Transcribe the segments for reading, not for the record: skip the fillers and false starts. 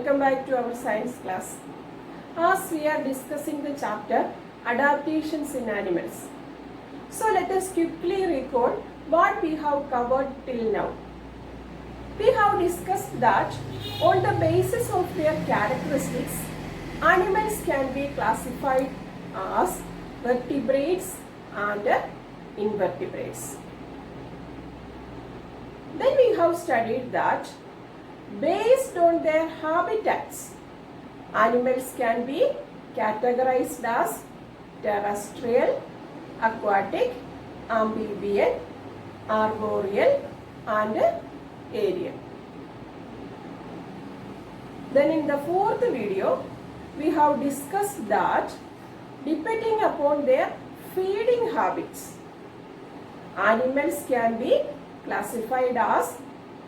Welcome back to our science class. As we are discussing the chapter Adaptations in Animals. So let us quickly recall what we have covered till now. We have discussed that on the basis of their characteristics, animals can be classified as vertebrates and invertebrates. Then we have studied that based on their habitats, animals can be categorized as terrestrial, aquatic, amphibian, arboreal and aerial. Then in the fourth video, we have discussed that depending upon their feeding habits, animals can be classified as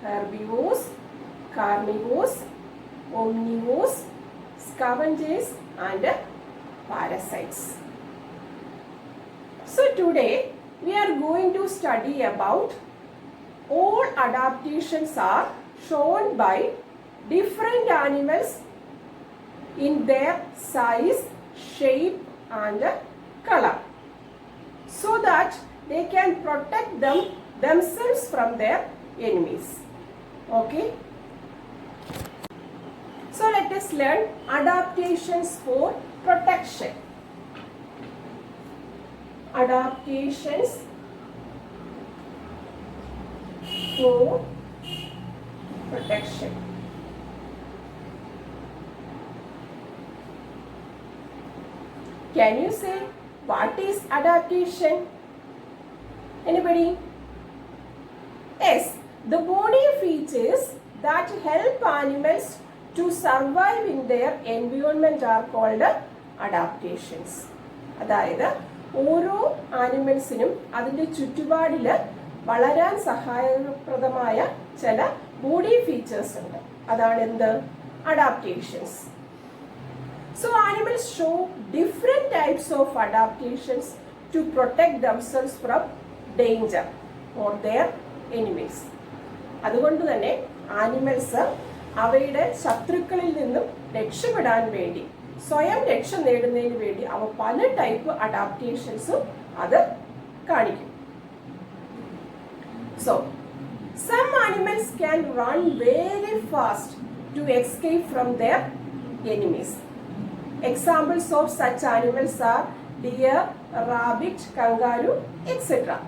herbivores, carnivores, omnivores, scavengers and parasites. So today we are going to study about all adaptations are shown by different animals in their size, shape and color, so that they can protect themselves from their enemies. Okay. So let us learn adaptations for protection. Adaptations for protection. Can you say what is adaptation? Anybody? Yes, the body features that help animals to survive in their environment are called adaptations. അതായത് ഓരോ ആനിമൽസിനും അതിൻ്റെ ചുറ്റുപാടിൽ വളരാൻ സഹായപ്രദമായ ചില body features ഉണ്ട്. അതാണ് എന്ത്? Adaptations. So animals show different types of adaptations to protect themselves from danger or their enemies. അതുകൊണ്ട് തന്നെ ആനിമൽസ് അവയുടെ ശത്രുക്കളിൽ നിന്നും രക്ഷപ്പെടാൻ വേണ്ടി, സ്വയം രക്ഷ നേടുന്നതിന് വേണ്ടി അവ പല ടൈപ്പ് അഡാപ്റ്റേഷൻസും അത് കാണിക്കും. So, some animals can run very fast to escape from their enemies. Examples of such animals are deer, rabbit, kangaroo, etc.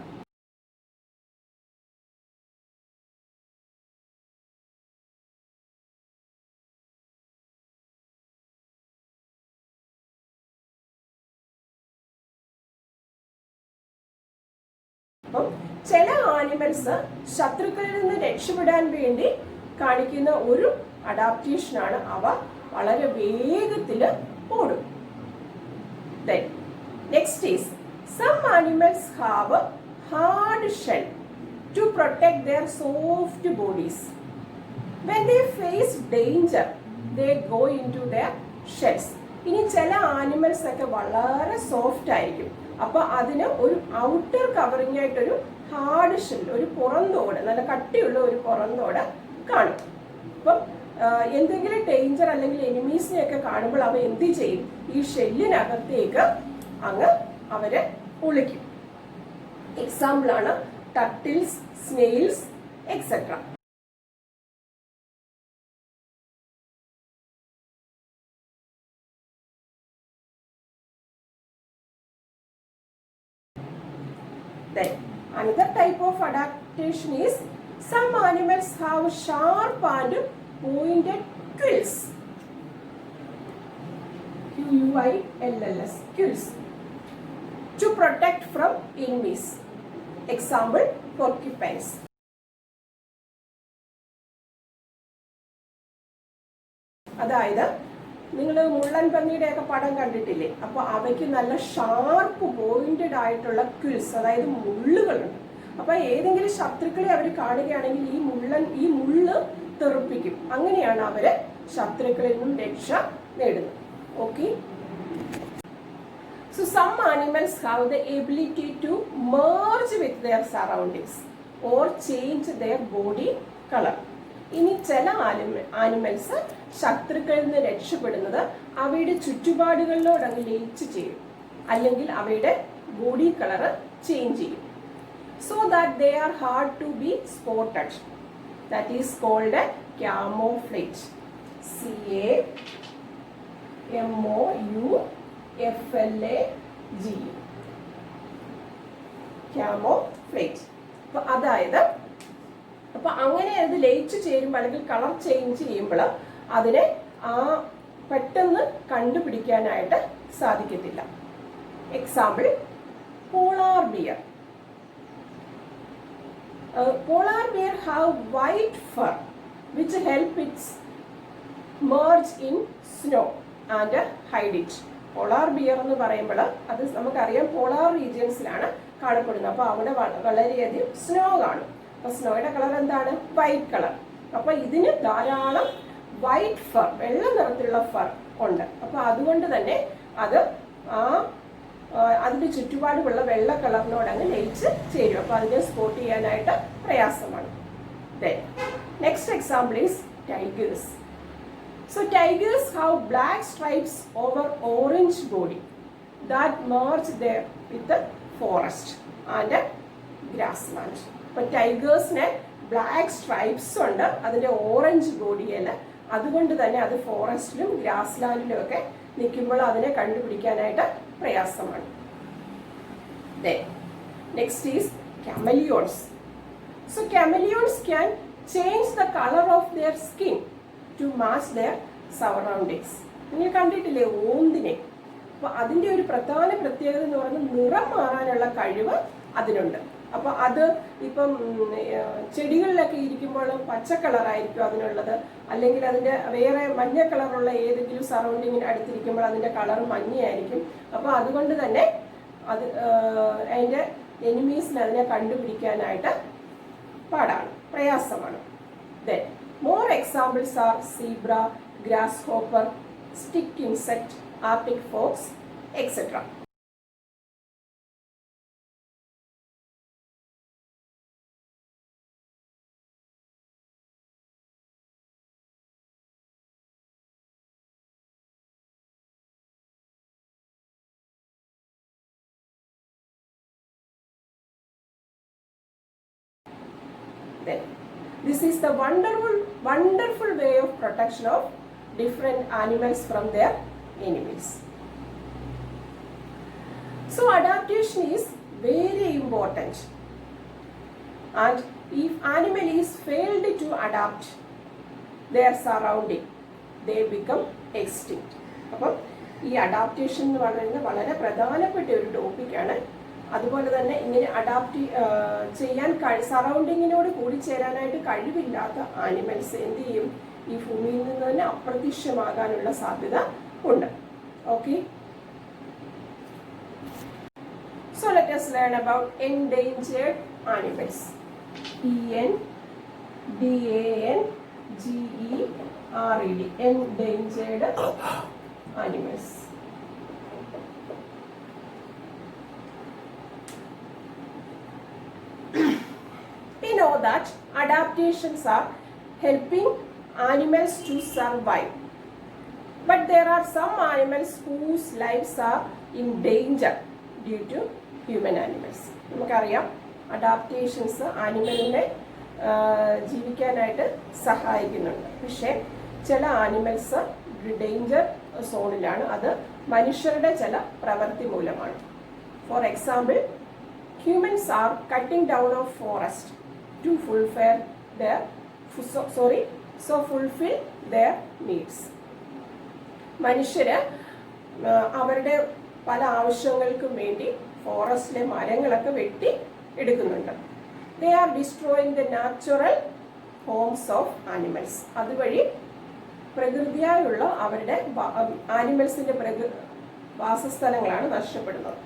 അപ്പം ചില ആനിമൽസ് ശത്രുക്കളിൽ നിന്ന് രക്ഷപ്പെടാൻ വേണ്ടി കാണിക്കുന്ന ഒരു അഡാപ്റ്റേഷനാണ് അവ വളരെ വേഗത്തിൽ ഓടും. Then next is some animals have a hard shell to protect their soft bodies. When they face danger, they go into their shells. ഇനി ചില ആനിമൽസ് ഒക്കെ വളരെ സോഫ്റ്റ് ആയിരിക്കും. അപ്പോൾ അതിന് ഒരു ഔട്ടർ കവറിംഗ് ആയിട്ടൊരു ഹാർഡ് ഷെൽ, ഒരു പുറന്തോട്, നല്ല കട്ടിയുള്ള ഒരു പുറന്തോട് കാണും. അപ്പം എന്തെങ്കിലും ഡേഞ്ചർ അല്ലെങ്കിൽ എനിമീസിനെയൊക്കെ കാണുമ്പോൾ അവ എന്ത് ചെയ്യും? ഈ ഷെല്ലിനകത്തേക്ക് അങ്ങ് അവരെ ഒളിക്കും. എക്സാമ്പിൾ ആണ് turtles, snails etcetera. Then another type of adaptation is some animals have sharp and pointed quills. Quills. Quills. To protect from enemies. Example, porcupines. അതായത് നിങ്ങൾ മുള്ളൻ പന്നിയുടെയൊക്കെ പടം കണ്ടിട്ടില്ലേ? അപ്പോൾ അവയ്ക്ക് നല്ല ഷാർപ്പ് പോയിന്റഡ് ആയിട്ടുള്ള ക്വിൽസ്, അതായത് മുള്ളുകളുണ്ട്. അപ്പോൾ ഏതെങ്കിലും ശത്രുക്കളെ അവർ കാണുകയാണെങ്കിൽ ഈ മുള്ള് തെറിപ്പിക്കും. അങ്ങനെയാണ് അവര് ശത്രുക്കളിൽ നിന്നും രക്ഷ നേടുന്നത്. Okay. So some animals have the ability to merge with their surroundings or change their body color. ഇനി ചില ആനിമൽസ് ശത്രുക്കളിൽ നിന്ന് രക്ഷപ്പെടുന്നത് അവയുടെ ചുറ്റുപാടുകളിലോട് അങ്ങ് ലയിച്ചു ചെയ്യും, അല്ലെങ്കിൽ അവയുടെ ബോഡി കളർ ചേഞ്ച് ചെയ്യും. So that they are hard to be spotted. That is called camouflage. CAMOUFLAGE. camouflage. അപ്പൊ അതായത് അപ്പൊ അങ്ങനെ അത് ലയിച്ചു ചേരുമ്പോൾ അല്ലെങ്കിൽ കളർ ചേഞ്ച് ചെയ്യുമ്പോൾ അതിനെ പെട്ടെന്ന് കണ്ടുപിടിക്കാനായിട്ട് സാധിക്കത്തില്ല. Example, polar bear. Polar bear have white fur which help it merge in snow and hide it. Polar bear എന്ന് പറയുമ്പോൾ അത് നമുക്കറിയാം പോളാർ റീജിയൻസിലാണ് കാണപ്പെടുന്നത്. അപ്പോൾ അവിടെ വളരെയധികം സ്നോ കാണും. അപ്പോൾ സ്നോയുടെ കളർ എന്താണ്? White colour. അപ്പോൾ ഇതിന് ധാരാളം വൈറ്റ് ഫർ, വെള്ള നിറത്തിലുള്ള ഫർ ഉണ്ട്. അപ്പോൾ അതുകൊണ്ട് തന്നെ അത് അതിന്റെ ചുറ്റുപാടുമുള്ള വെള്ള കളറിനോട് അങ്ങ് ലയിച്ച് ചേരും. അപ്പോൾ അതിനെ സ്പോട്ട് ചെയ്യാനായിട്ട് പ്രയാസമാണ്. Next example is tigers. So tigers have black stripes over orange body that merge there with the forest and grassland. അപ്പോൾ ടൈഗേഴ്സിന് ബ്ലാക്ക് സ്ട്രൈപ്സ് ഉണ്ട് അതിന്റെ ഓറഞ്ച് ബോഡിയിൽ. അതുകൊണ്ട് തന്നെ അത് ഫോറസ്റ്റിലും ഗ്രാസ്ലാൻഡിലും ഒക്കെ നിൽക്കുമ്പോൾ അതിനെ കണ്ടുപിടിക്കാനായിട്ട് പ്രയാസമാണ്. Next is chameleons. So chameleons can change the color of their skin to match their surroundings. നിങ്ങൾ കണ്ടിട്ടില്ലേ ഓന്തിനെ? അപ്പൊ അതിന്റെ ഒരു പ്രധാന പ്രത്യേകത എന്ന് പറയുന്നത് നിറം മാറാനുള്ള കഴിവ് അതിനുണ്ട്. അപ്പൊ അത് ഇപ്പം ചെടികളിലൊക്കെ ഇരിക്കുമ്പോൾ പച്ച കളറായിരിക്കും അതിനുള്ളത്, അല്ലെങ്കിൽ അതിന്റെ വേറെ മഞ്ഞ കളറുള്ള ഏതെങ്കിലും സറൗണ്ടിങ്ങിന് അടുത്തിരിക്കുമ്പോൾ അതിന്റെ കളർ മഞ്ഞയായിരിക്കും. അപ്പൊ അതുകൊണ്ട് തന്നെ അത് അതിന്റെ എനിമീസിന് അതിനെ കണ്ടുപിടിക്കാനായിട്ട് പാടാണ്, പ്രയാസമാണ്. Then more examples are zebra, grasshopper, stick insect, arctic fox, etc. Then this is the wonderful way of protection of different animals from their enemies. So adaptation is very important, and if animal is failed to adapt their surrounding, they become extinct. അപ്പം ഈ adaptation എന്ന് പറയുന്നത് വളരെ പ്രധാനപ്പെട്ട ഒരു ടോപ്പിക്കാണ്. അതുപോലെ തന്നെ ഇങ്ങനെ അഡാപ്റ്റ് ചെയ്യാൻ സറൗണ്ടിങ്ങിനോട് കൂടിച്ചേരാനായിട്ട് കഴിവില്ലാത്ത ആനിമൽസ് എന്ത് ചെയ്യും? ഈ ഭൂമിയിൽ നിന്ന് തന്നെ അപ്രത്യക്ഷമാകാനുള്ള സാധ്യത ഉണ്ട്. Okay, so let us learn about endangered animals. ENDANGERED, endangered animals. We know that adaptations are helping animals to survive, but there are some animals whose lives are in danger due to human animals. നമുക്കറിയാം adaptations ആനിമലിനെ ജീവിക്കാനായിട്ട് സഹായിക്കുന്നുണ്ട്. പക്ഷേ ചില animals danger സോണിലാണ്. അത് മനുഷ്യരുടെ ചില പ്രവൃത്തി മൂലമാണ്. For example, humans are cutting down of forest to fulfill their needs. മനുഷ്യര് അവരുടെ പല ആവശ്യങ്ങൾക്കും വേണ്ടി ഫോറസ്റ്റിലെ മരങ്ങളൊക്കെ വെട്ടി എടുക്കുന്നുണ്ട്. They are destroying the natural homes of animals. അതുവഴി പ്രകൃതിയായുള്ള അവരുടെ ആനിമൽസിന്റെ വാസസ്ഥലങ്ങളാണ് നഷ്ടപ്പെടുന്നത്.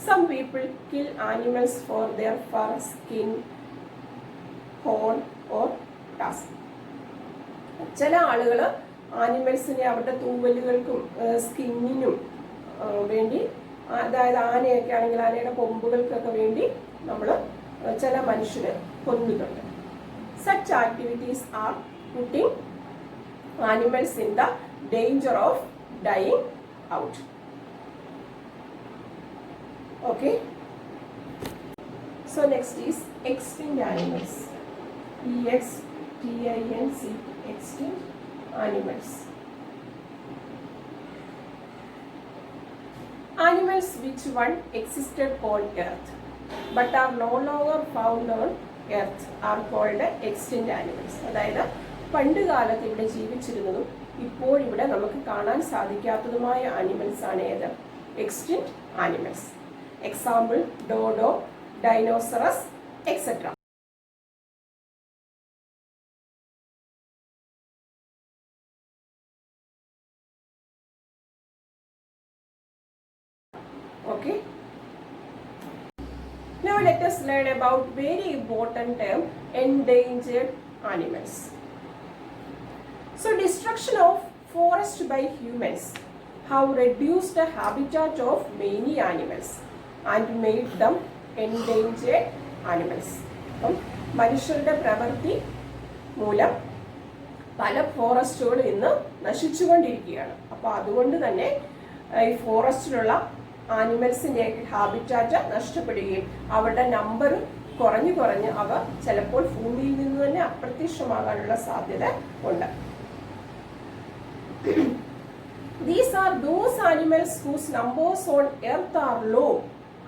Some people kill animals for their fur, skin, horn or tusk. ചില ആളുകൾ ആനിമൽസിനെ അവരുടെ തൂവലുകൾക്കും സ്കിന്നിനും വേണ്ടി, അതായത് ആനയൊക്കെ ആണെങ്കിൽ ആനയുടെ കൊമ്പുകൾക്കൊക്കെ വേണ്ടി ചില മനുഷ്യർ കൊല്ലുന്നുണ്ട്. Such activities are putting animals in the danger of dying out. Okay. So next is extinct animals. EXTINC, extinct animals. Animals which once existed on earth but are no longer found on earth are called extinct animals. അതായത് പണ്ട് കാലത്ത് ഇവിടെ ജീവിച്ചിരുന്നതും ഇപ്പോഴിവിടെ നമുക്ക് കാണാൻ സാധിക്കാത്തതുമായ animals ആണ് ഏത്? Extinct animals. Example dodo, dinosaurs etcetera. Okay. Now let us learn about very important term, endangered animals. So destruction of forest by humans have reduced the habitat of many animals and made them endangered animals. മനുഷ്യരുടെ പ്രവൃത്തി മൂലം പല ഫോറസ്റ്റുകളും ഇന്ന് നശിച്ചുകൊണ്ടിരിക്കുകയാണ്. അപ്പോൾ അതുകൊണ്ട് തന്നെ ഈ ഫോറസ്റ്റിലുള്ള ആനിമൽസിൻ്റെ habitat നഷ്ടപ്പെടുകയും അവരുടെ നമ്പർ കുറഞ്ഞ് അവ ചിലപ്പോൾ ഭൂമിയിൽ നിന്ന് തന്നെ അപ്രത്യക്ഷമാകാനുള്ള സാധ്യത ഉണ്ട്. These are those animals whose numbers on earth are low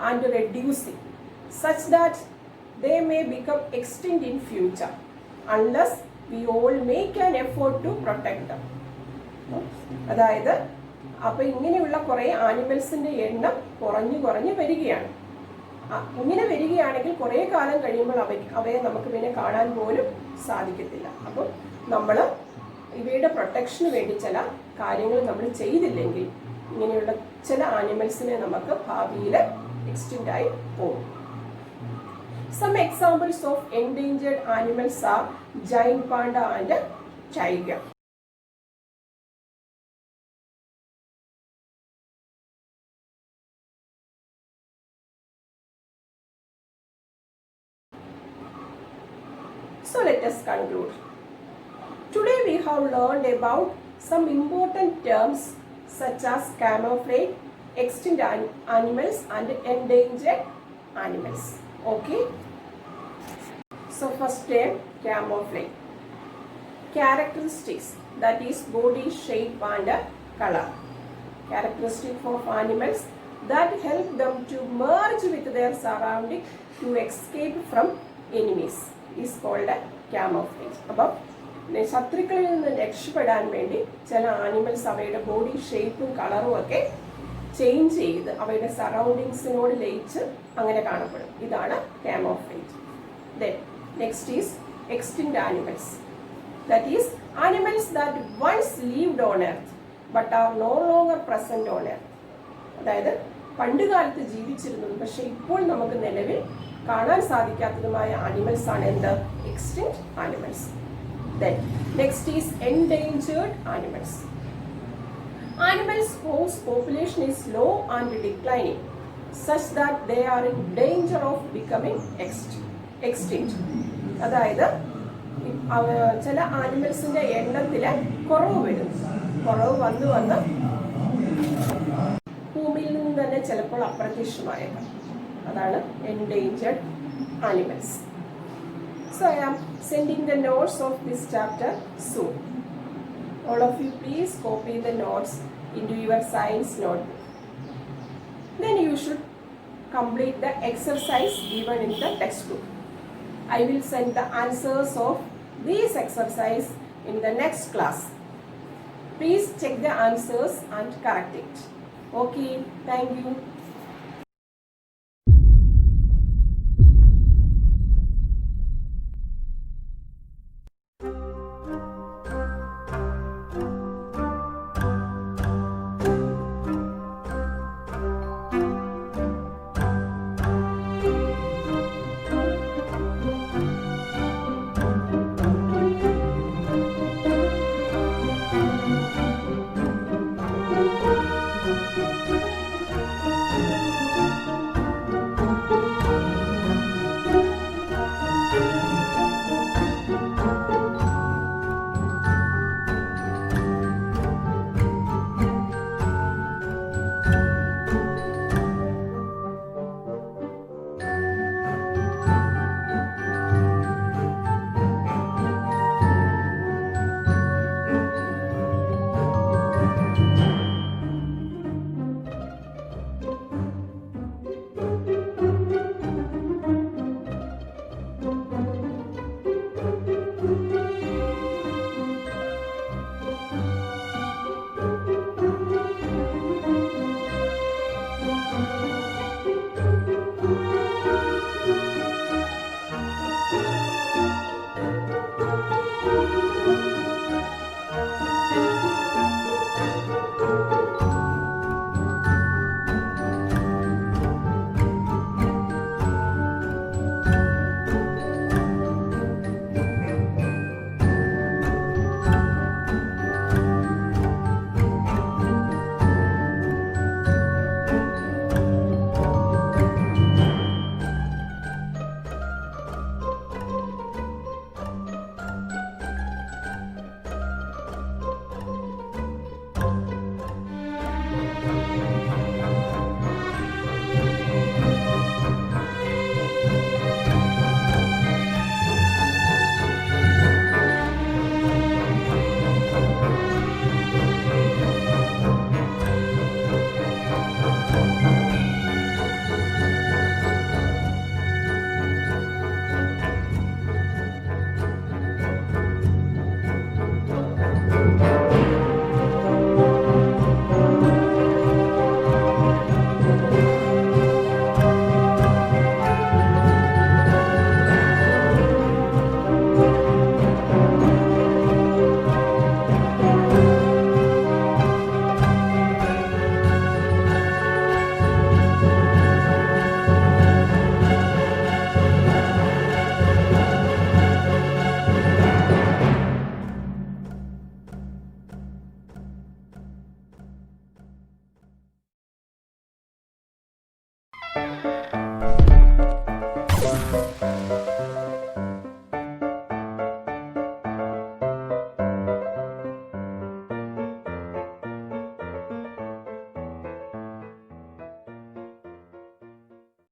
and reducing, such that they may become extinct in future unless we all make an effort to protect them. അതായത് അപ്പോൾ ഇങ്ങനെയുള്ള കുറേ ആനിമൽസിന്റെ എണ്ണം കുറഞ്ഞു വരികയാണ്. ഇങ്ങനെ വരികയാണെങ്കിൽ കുറേ കാലം കഴിയുമ്പോൾ അവയെ നമുക്ക് പിന്നെ കാണാൻ പോലും സാധിക്കത്തില്ല. അപ്പം നമ്മൾ ഇവയുടെ പ്രൊട്ടക്ഷന് വേണ്ടി ചില കാര്യങ്ങൾ നമ്മൾ ചെയ്തില്ലെങ്കിൽ ഇങ്ങനെയുള്ള ചില ആനിമൽസിനെ നമുക്ക് ഭാവിയിൽ എക്സ്റ്റിൻക്റ്റ് ആയി പോകും. Some examples of endangered animals are giant panda and tiger. So let us conclude. Today we have learned about some important terms such as camouflage, extinct animals and endangered animals. Okay. So first term, camouflage. Characteristics, that is body shape and color. Characteristic of animals that help them to merge with their surrounding to escape from enemies is called camouflage. അപ്പം ശത്രുക്കളിൽ നിന്ന് രക്ഷപ്പെടാൻ വേണ്ടി ചില animals അവയുടെ body ഷേപ്പും കളറും ഒക്കെ ചേഞ്ച് ചെയ്ത് അവയുടെ സറൗണ്ടിങ്സിനോട് ലയിച്ച് അങ്ങനെ കാണപ്പെടും. ഇതാണ് camouflage. Then next is extinct animals. That is animals that once lived on earth but are no longer present on earth. അതായത് പണ്ട് കാലത്ത് ജീവിച്ചിരുന്നതും പക്ഷെ ഇപ്പോൾ നമുക്ക് നിലവിൽ കാണാൻ സാധിക്കാത്തതുമായ ആനിമൽസ് ആണ് എന്ത്? എക്സ്റ്റിൻക്റ്റ് animals. Then next is endangered animals. Animals whose population is low and declining, such that they are in danger of becoming extinct. അതായത് ചില ആനിമൽസിന്റെ എണ്ണത്തിൽ കുറവ് വന്ന് ഭൂമിയിൽ നിന്ന് തന്നെ ചിലപ്പോൾ അപ്രത്യക്ഷമായേക്കാം. അതാണ് endangered animals. So I am sending the notes of this chapter soon. All of you please copy the notes into your science notebook. Then you should complete the exercise given in the textbook. I will send the answers of these exercise in the next class. Please check the answers and correct it. Okay, thank you.